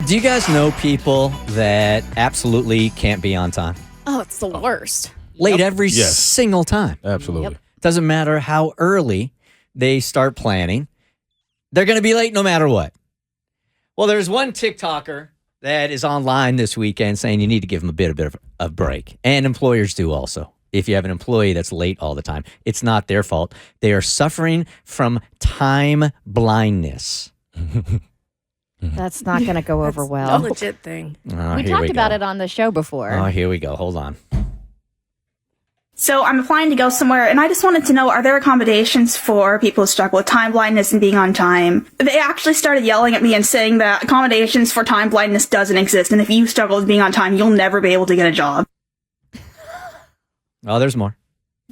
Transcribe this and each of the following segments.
Do you guys know people that absolutely can't be on time? Oh, it's the worst. Late every Yes. single time. Absolutely. Doesn't matter how early they start planning. They're going to be late no matter what. Well, there's one TikToker that is online this weekend saying you need to give them a bit of a break. And employers do also. If you have an employee that's late all the time, it's not their fault. They are suffering from time blindness. That's not going to go over A well. legit thing. Oh, We here talked about go. it on the show before. Oh, here we go. Hold on. So I'm applying to go somewhere, and I just wanted to know, are there accommodations for people who struggle with time blindness and being on time? They actually started yelling at me and saying that accommodations for time blindness doesn't exist, and if you struggle with being on time, you'll never be able to get a job. Oh, there's more.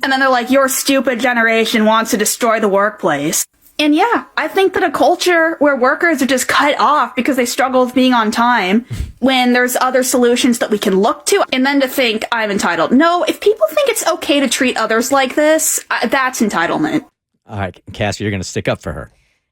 And then they're like, your stupid generation wants to destroy the workplace. And yeah, I think that a culture where workers are just cut off because they struggle with being on time when there's other solutions that we can look to, and then to think I'm entitled. No, if people think it's okay to treat others like this, that's entitlement. All right, Cassie, you're going to stick up for her.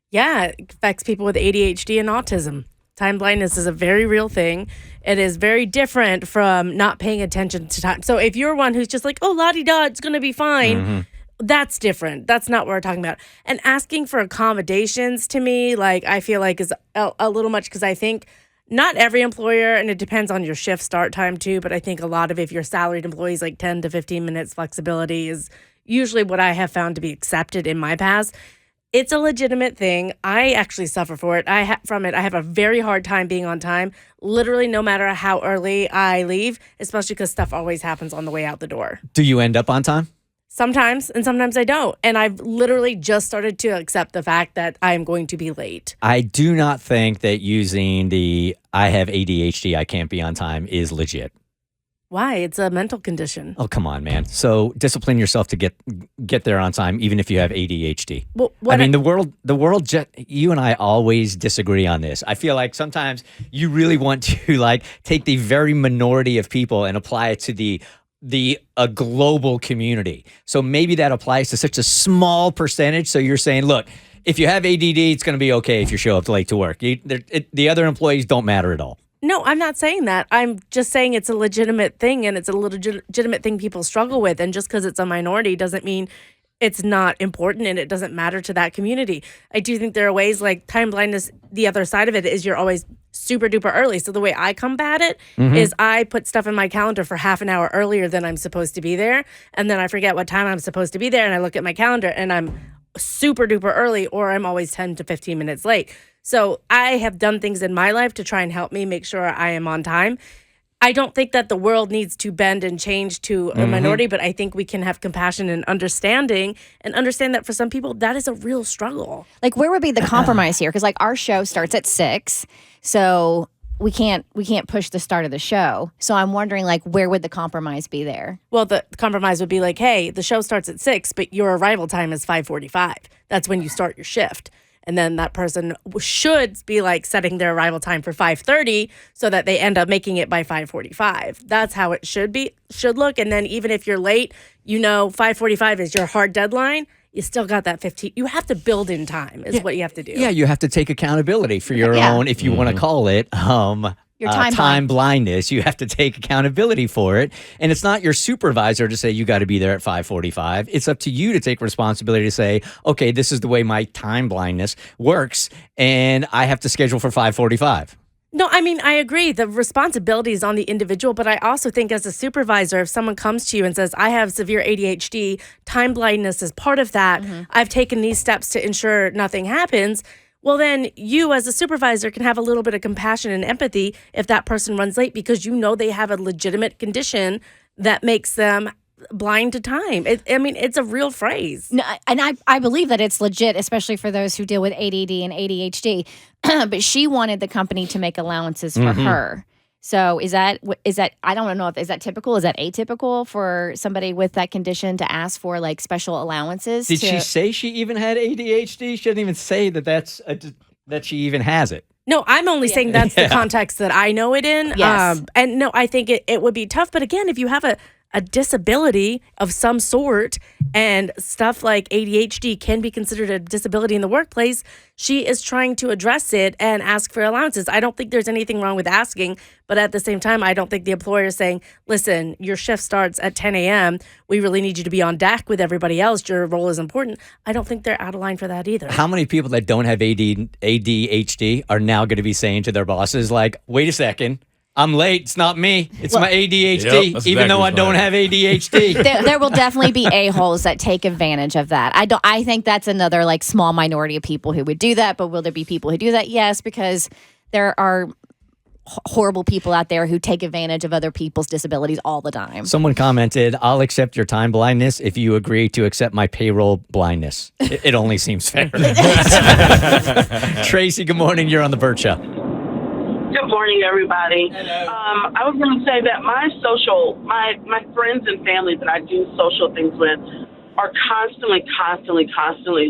Yeah, it affects people with ADHD and autism. Time blindness is a very real thing. It is very different from not paying attention to time. So if you're one who's just like, oh, la-di-da, it's going to be fine, that's different. That's not what we're talking about. And asking for accommodations to me, like, I feel like is a little much, because I think not every employer, and it depends on your shift start time too, but I think a lot of, if you're salaried employees, like 10 to 15 minutes flexibility is usually what I have found to be accepted in my past. It's a legitimate thing. I actually suffer for it. I have a very hard time being on time, literally no matter how early I leave, especially because stuff always happens on the way out the door. Do you end up on time? Sometimes, and sometimes I don't. And I've literally just started to accept the fact that I'm going to be late. I do not think that using the I have ADHD, I can't be on time is legit. Why? It's a mental condition. Oh, come on, man. So discipline yourself to get there on time, even if you have ADHD. Well, I mean, the world, you and I always disagree on this. I feel like sometimes you really want to like take the very minority of people and apply it to a global community. So maybe that applies to such a small percentage. So you're saying, look, if you have ADD, it's going to be okay if you show up late to work. The other employees don't matter at all. No, I'm not saying that. I'm just saying it's a legitimate thing, and it's a legitimate thing people struggle with. And just because it's a minority doesn't mean it's not important and it doesn't matter to that community. I do think there are ways, like time blindness, the other side of it is you're always super duper early. So the way I combat it is I put stuff in my calendar for half an hour earlier than I'm supposed to be there. And then I forget what time I'm supposed to be there. And I look at my calendar and I'm super duper early, or I'm always 10 to 15 minutes late. So I have done things in my life to try and help me make sure I am on time. I don't think that the world needs to bend and change to a minority, but I think we can have compassion and understanding, and understand that for some people, that is a real struggle. Like, where would be the compromise here? Because like our show starts at 6, so we can't push the start of the show. So I'm wondering, like, where would the compromise be there? Well, the compromise would be like, hey, the show starts at 6, but your arrival time is 5:45. That's when you start your shift. And then that person should be like setting their arrival time for 5:30 so that they end up making it by 5:45. That's how it should look. And then even if you're late, 5:45 is your hard deadline. You still got that 15. You have to build in time is what you have to do. Yeah, you have to take accountability for your own, if you want to call it, Your time blindness. You have to take accountability for it. And it's not your supervisor to say you got to be there at 5:45. It's up to you to take responsibility to say, okay, this is the way my time blindness works, and I have to schedule for 5:45. No, I mean, I agree. The responsibility is on the individual, but I also think as a supervisor, if someone comes to you and says, I have severe ADHD, time blindness is part of that, I've taken these steps to ensure nothing happens, well, then you as a supervisor can have a little bit of compassion and empathy if that person runs late, because they have a legitimate condition that makes them blind to time. It's a real phrase. No, and I believe that it's legit, especially for those who deal with ADD and ADHD. But she wanted the company to make allowances for her. So is that I don't know, is that typical? Is that atypical for somebody with that condition to ask for like special allowances? Did she say she even had ADHD? She didn't even say that she even has it. No, I'm only saying that's the context that I know it in. Yes. And no, I think it would be tough. But again, if you have a disability of some sort, and stuff like ADHD can be considered a disability in the workplace, she is trying to address it and ask for allowances. I don't think there's anything wrong with asking, but at the same time, I don't think the employer is saying, listen, your shift starts at 10 a.m. We really need you to be on deck with everybody else. Your role is important. I don't think they're out of line for that either. How many people that don't have ADHD are now going to be saying to their bosses, like, wait a second, I'm late. It's not me. It's my ADHD, Yep, even though I exactly don't have ADHD. There will definitely be a-holes that take advantage of that. I think that's another like small minority of people who would do that, but will there be people who do that? Yes, because there are horrible people out there who take advantage of other people's disabilities all the time. Someone commented, I'll accept your time blindness if you agree to accept my payroll blindness. It only seems fair. Tracy, good morning. You're on the Bert Show. Good morning, everybody. I was going to say that my friends and family that I do social things with are constantly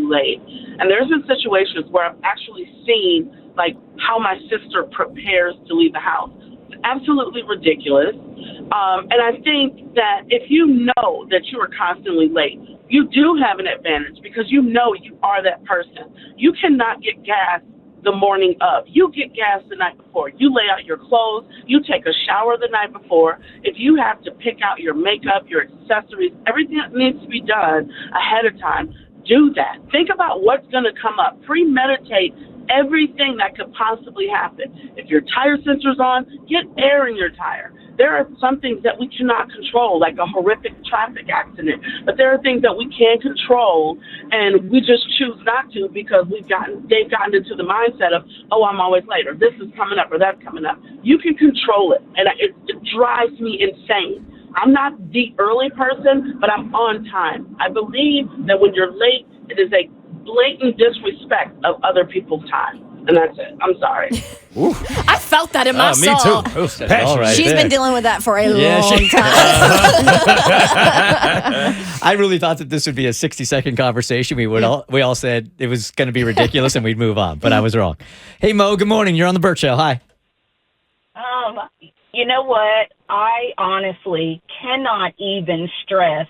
late. And there's been situations where I've actually seen like how my sister prepares to leave the house. It's absolutely ridiculous. And I think that if you know that you are constantly late, you do have an advantage because you know you are that person. You cannot get gas the morning of. You get gas the night before. You lay out your clothes. You take a shower the night before. If you have to pick out your makeup, your accessories, everything that needs to be done ahead of time, do that. Think about what's going to come up. Premeditate everything that could possibly happen. If your tire sensor's on, get air in your tire. There are some things that we cannot control, like a horrific traffic accident, but there are things that we can control, and we just choose not to because they've gotten into the mindset of, oh, I'm always late, or this is coming up, or that's coming up. You can control it, and it drives me insane. I'm not the early person, but I'm on time. I believe that when you're late, it is a blatant disrespect of other people's time. And that's it. I'm sorry. I felt that in my soul. Me too. It was passionate. right She's there. been dealing with that for a long she- time. I really thought that this would be a 60-second conversation. We all said it was going to be ridiculous and we'd move on, but I was wrong. Hey, Mo, good morning. You're on the Bert Show. Hi. You know what? I honestly cannot even stress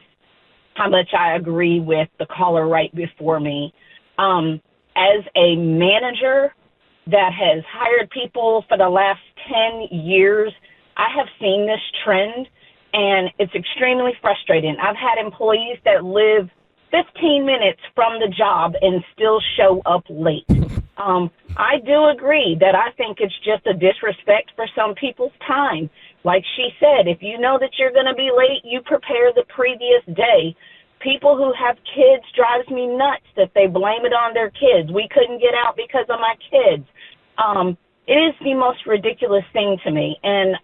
how much I agree with the caller right before me. As a manager that has hired people for the last 10 years, I have seen this trend, and it's extremely frustrating. I've had employees that live 15 minutes from the job and still show up late. I do agree that I think it's just a disrespect for some people's time. Like she said, if you know that you're going to be late, you prepare the previous day. People who have kids drives me nuts that they blame it on their kids. We couldn't get out because of my kids. It is the most ridiculous thing to me. And,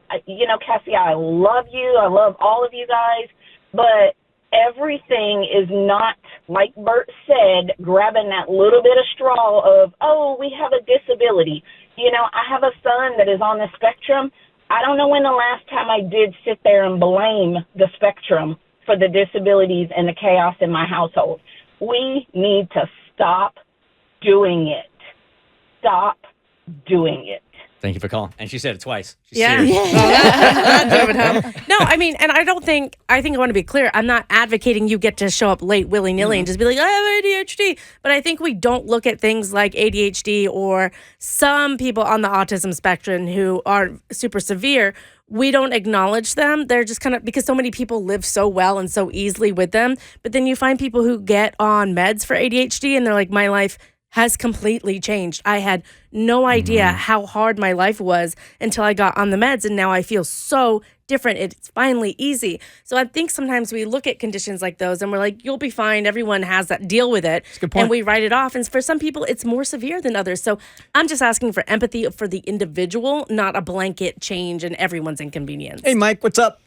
Cassie, I love you. I love all of you guys. But everything is not, like Bert said, grabbing that little bit of straw of, oh, we have a disability. I have a son that is on the spectrum. I don't know when the last time I did sit there and blame the spectrum for the disabilities and the chaos in my household. We need to stop doing it. Stop doing it. Thank you for calling. And she said it twice. She's Yeah. serious. That drove it home. No, I mean, and I want to be clear. I'm not advocating you get to show up late willy-nilly and just be like, I have ADHD. But I think we don't look at things like ADHD or some people on the autism spectrum who are super severe. We don't acknowledge them. They're just kind of, because so many people live so well and so easily with them. But then you find people who get on meds for ADHD and they're like, my life has completely changed. I had no idea how hard my life was until I got on the meds, and now I feel so different. It's finally easy. So I think sometimes we look at conditions like those and we're like, you'll be fine. Everyone has that. Deal with it. That's a good point. And we write it off. And for some people, it's more severe than others. So I'm just asking for empathy for the individual, not a blanket change in everyone's inconvenience. Hey, Mike, what's up?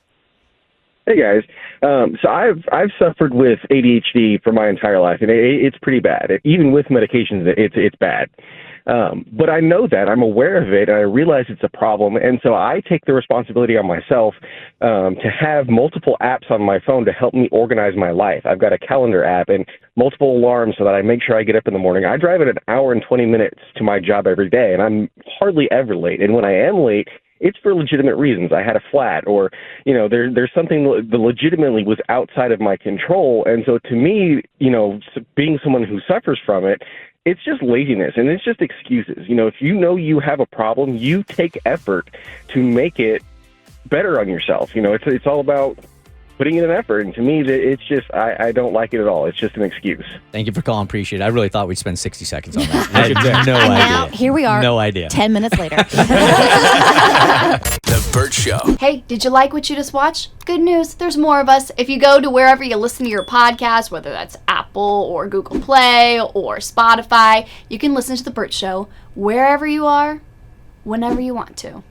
Hey guys, so I've suffered with ADHD for my entire life, and it's pretty bad. Even with medications, it's bad. But I know that, I'm aware of it, and I realize it's a problem, and so I take the responsibility on myself to have multiple apps on my phone to help me organize my life. I've got a calendar app and multiple alarms so that I make sure I get up in the morning. I drive at an hour and 20 minutes to my job every day, and I'm hardly ever late. And when I am late, it's for legitimate reasons. I had a flat, or, there's something that legitimately was outside of my control. And so to me, being someone who suffers from it, it's just laziness and it's just excuses. If you have a problem, you take effort to make it better on yourself. It's all about putting in an effort. And to me, it's just, I don't like it at all. It's just an excuse. Thank you for calling. Appreciate it. I really thought we'd spend 60 seconds on that. I had no And idea. now, here we are. No idea. 10 minutes later. The Bert Show. Hey, did you like what you just watched? Good news, there's more of us. If you go to wherever you listen to your podcast, whether that's Apple or Google Play or Spotify, you can listen to The Bert Show wherever you are, whenever you want to.